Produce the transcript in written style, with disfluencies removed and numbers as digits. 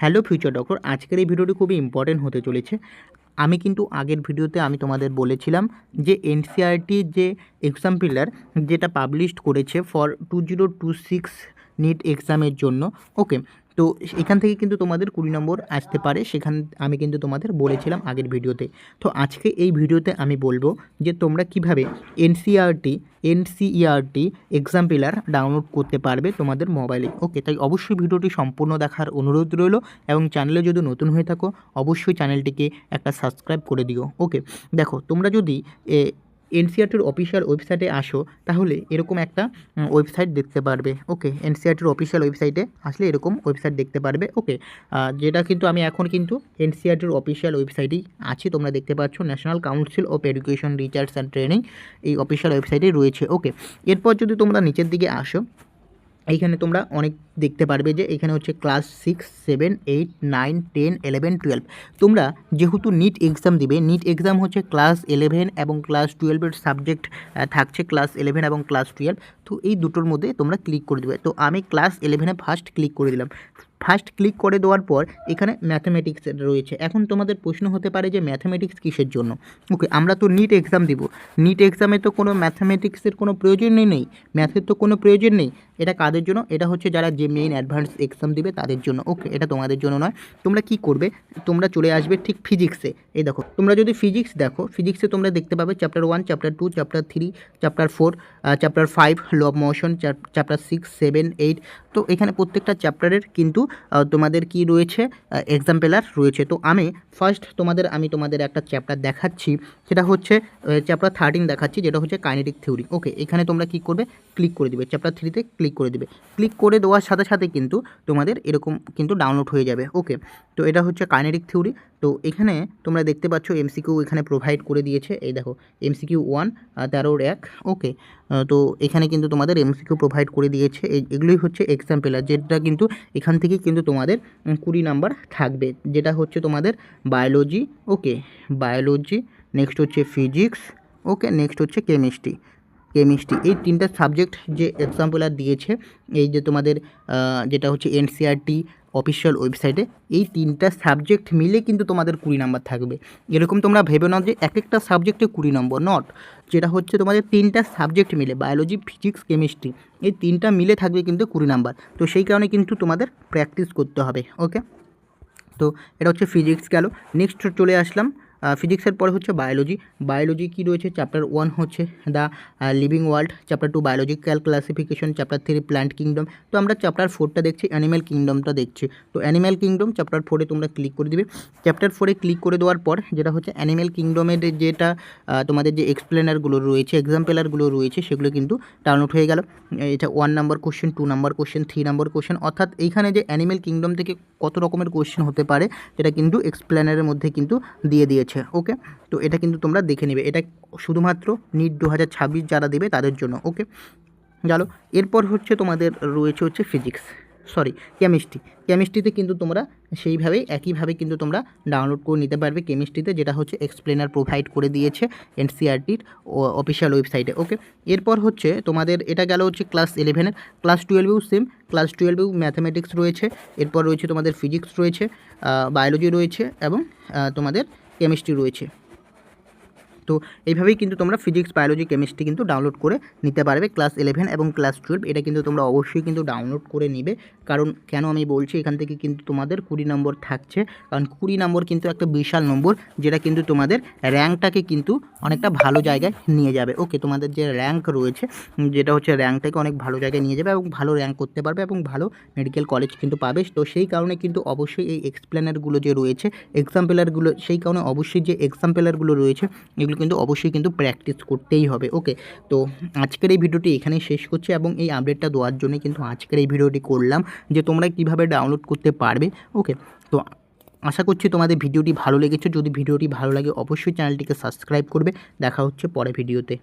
Hello future doctor, আজকের এই ভিডিওটি খুবই ইম্পর্টেন্ট হতে চলেছে। আমি কিন্তু আগের ভিডিওতে আমি তোমাদের বলেছিলাম যে এনসিইআরটির যে এক্সাম পিলার যেটা পাবলিশড করেছে ফর 2026 নিট এক্সামের জন্য। ওকে, তো এখান থেকে কিন্তু তোমাদের 20 নম্বর আসতে পারে, সেখান আমি কিন্তু তোমাদের বলেছিলাম আগের ভিডিওতে। তো আজকে এই ভিডিওতে আমি বলবো যে তোমরা কিভাবে এনসিইআরটি এক্সাম পিলার ডাউনলোড করতে পারবে তোমাদের মোবাইলে। ওকে, তাই অবশ্যই ভিডিওটি সম্পূর্ণ দেখার অনুরোধ রইল, এবং চ্যানেলে যদি নতুন হয়ে থাকো অবশ্যই চ্যানেলটিকে একটা সাবস্ক্রাইব করে দিও। ওকে, দেখো তোমরা যদি এনসিইআরটির অফিসিয়াল ওয়েবসাইটে আসো তাহলে এরকম একটা ওয়েবসাইট দেখতে পারবে। ওকে, এনসিইআরটির অফিসিয়াল ওয়েবসাইটে আসলে এরকম ওয়েবসাইট দেখতে পারবে। ওকে, যেটা কিন্তু আমি এখন কিন্তু এনসিইআরটির অফিসিয়াল ওয়েবসাইটেই আছি, তোমরা দেখতে পাচ্ছ national council of education research and training, এই অফিসিয়াল ওয়েবসাইটেই রয়েছে। ওকে, এরপর যদি তোমরা নিচের দিকে আসো, এইখানে তোমরা অনেক দেখতে পারবে যে এখানে হচ্ছে ক্লাস 6, 7, 8, 9, 10, 11, 12। তোমরা যেহেতু নিট এক্সাম দিবে, নিট এক্সাম হচ্ছে ক্লাস 11 এবং ক্লাস 12-এর সাবজেক্ট থাকছে, ক্লাস 11 এবং ক্লাস 12। তো এই দুটোর মধ্যে তোমরা ক্লিক করে দেবে। তো আমি ক্লাস 11-এ ফার্স্ট ক্লিক করে দিলাম। ফার্স্ট ক্লিক করে দেওয়ার পর এখানে ম্যাথামেটিক্স রয়েছে। এখন তোমাদের প্রশ্ন হতে পারে যে ম্যাথামেটিক্স কিসের জন্য। ওকে, আমরা তো নিট এক্সাম দিব, নিট এক্সামে তো কোনো ম্যাথামেটিক্সের কোনো প্রয়োজনই নেই, ম্যাথের তো কোনো প্রয়োজন নেই। এটা কাদের জন্য? এটা হচ্ছে যারা যে মেইন অ্যাডভান্স এক্সাম দিবে তাদের জন্য। ওকে, এটা তোমাদের জন্য নয়। তোমরা কি করবে, তোমরা চলে আসবে ঠিক ফিজিক্সে। এই দেখো, তোমরা যদি ফিজিক্স দেখো, ফিজিক্সে তোমরা দেখতে পাবে chapter 1, chapter 2, chapter 3, chapter 4, chapter 5 law of motion, chapter 6, 7, 8। তো এখানে প্রত্যেকটা চ্যাপ্টারের কিন্তু তোমাদের কি রয়েছে, এক্সাম পেলার রয়েছে। তো আমি ফার্স্ট তোমাদের একটা চ্যাপ্টার দেখাচ্ছি, সেটা হচ্ছে চ্যাপ্টার 13 দেখাচ্ছি, যেটা হচ্ছে কাইনেটিক থিওরি। ওকে, এখানে তোমরা কি করবে, ক্লিক করে দিবে, চ্যাপ্টার 3-তে ক্লিক করে দিবে। ক্লিক করে দেওয়ার সাথে সাথে কিন্তু তোমাদের এরকম কিন্তু ডাউনলোড হয়ে যাবে। ওকে, তো এটা হচ্ছে কাইনেটিক থিওরি। তো এখানে তোমরা দেখতে পাচ্ছ এমসিকিউ এখানে প্রোভাইড করে দিয়েছে। এই দেখো এমসিকিউ 1, 13-1। ওকে, তো এখানে কিন্তু তোমাদের এমসিকিউ প্রোভাইড করে দিয়েছে। এগুলোই হচ্ছে এক্সাম পেলার, যেটা কিন্তু এখান থেকে কিন্তু তোমাদের 20 নাম্বার থাকবে, যেটা হচ্ছে তোমাদের বায়োলজি। ওকে, বায়োলজি, নেক্সট হচ্ছে ফিজিক্স। ওকে, নেক্সট হচ্ছে কেমিস্ট্রি। এই তিনটা সাবজেক্ট যে এক্সাম্পলার দিয়েছে, এই যে তোমাদের যেটা হচ্ছে এনসিইআরটি অফিসিয়াল ওয়েবসাইটে, এই তিনটা সাবজেক্ট মিলে কিন্তু তোমাদের 20 নাম্বার থাকবে। এরকম তোমরা ভেবে নাও যে এক একটা সাবজেক্টে 20 নম্বর, নট, যেটা হচ্ছে তোমাদের তিনটা সাবজেক্ট মিলে বায়োলজি, ফিজিক্স, কেমিস্ট্রি, এই তিনটা মিলে থাকবে কিন্তু 20 নাম্বার। তো সেই কারণে কিন্তু তোমাদের প্র্যাকটিস করতে হবে। ওকে, তো এটা হচ্ছে ফিজিক্স গেল। নেক্সট চলে আসলাম ফিজিক্সের পরে হচ্ছে বায়োলজি। বায়োলজি কী রয়েছে, চ্যাপ্টার 1 হচ্ছে the living world, chapter 2 biological classification, chapter 3 plant kingdom. তো আমরা চ্যাপ্টার 4টা দেখছি, অ্যানিম্যাল কিংডমটা দেখছি। তো অ্যানিম্যাল কিংডম চ্যাপ্টার 4-এ তোমরা ক্লিক করে দিবে। চ্যাপ্টার 4-এ ক্লিক করে দেওয়ার পর যেটা হচ্ছে অ্যানিম্যাল কিংডমের যেটা তোমাদের যে এক্সপ্লেনারগুলো রয়েছে, এক্সাম্পলারগুলো রয়েছে, সেগুলো কিন্তু ডাউনলোড হয়ে গেল। এটা 1 number question, 2 number question, 3 number question, অর্থাৎ এইখানে যে অ্যানিম্যাল কিংডম থেকে কত রকমের কোশ্চেন হতে পারে যেটা কিন্তু এক্সপ্লেনারের মধ্যে কিন্তু দিয়ে দিয়েছে। ওকে, তো এটা কিন্তু তোমরা দেখে নেবে, এটা শুধুমাত্র নিট 2026 যারা দেবে তাদের জন্য। ওকে, গেল। এরপর হচ্ছে তোমাদের রয়েছে হচ্ছে ফিজিক্স, সরি কেমিস্ট্রিতে কিন্তু তোমরা সেইভাবেই একইভাবে কিন্তু তোমরা ডাউনলোড করে নিতে পারবে কেমিস্ট্রিতে, যেটা হচ্ছে এক্সপ্লেনার প্রোভাইড করে দিয়েছে এনসিইআরটির অফিসিয়াল ওয়েবসাইটে। ওকে, এরপর হচ্ছে তোমাদের এটা গেল হচ্ছে ক্লাস 11-এর। ক্লাস 12-এও সেম, ক্লাস 12-এও ম্যাথামেটিক্স রয়েছে, এরপর রয়েছে তোমাদের ফিজিক্স রয়েছে, বায়োলজি রয়েছে এবং তোমাদের কেমিস্ট্রি রয়েছে। তো এইভাবেই কিন্তু তোমরা ফিজিক্স, বায়োলজি, কেমিস্ট্রি কিন্তু ডাউনলোড করে নিতে পারবে ক্লাস 11 এবং ক্লাস 12। এটা কিন্তু তোমরা অবশ্যই কিন্তু ডাউনলোড করে নিবে, কারণ কেন আমি বলছি, এখান থেকে কিন্তু তোমাদের 20 নম্বর থাকছে, কারণ 20 নম্বর কিন্তু একটা বিশাল নম্বর, যেটা কিন্তু তোমাদের র্যাঙ্কটাকে কিন্তু অনেকটা ভালো জায়গায় নিয়ে যাবে। ওকে, তোমাদের যে র্যাঙ্ক রয়েছে, যেটা হচ্ছে র্যাঙ্কটাকে অনেক ভালো জায়গায় নিয়ে যাবে এবং ভালো র্যাঙ্ক করতে পারবে এবং ভালো মেডিকেল কলেজ কিন্তু পাবে। তো সেই কারণে কিন্তু অবশ্যই এই এক্সপ্লেনারগুলো যে রয়েছে, এক্সাম্পলারগুলো, সেই কারণে অবশ্যই যে এক্সাম্পলারগুলো রয়েছে এগুলো কিন্তু অবশ্যই কিন্তু প্র্যাকটিস করতেই হবে। ওকে, তো আজকের এই ভিডিওটি এখানেই শেষ করছি, এবং এই আপডেটটা দেওয়ার জন্য কিন্তু আজকের এই ভিডিওটি করলাম যে তোমরা কিভাবে ডাউনলোড করতে পারবে। ওকে, তো আশা করছি তোমাদের ভিডিওটি ভালো লেগেছে। যদি ভিডিওটি ভালো লাগে অবশ্যই চ্যানেলটিকে সাবস্ক্রাইব করবে। দেখা হচ্ছে পরে ভিডিওতে।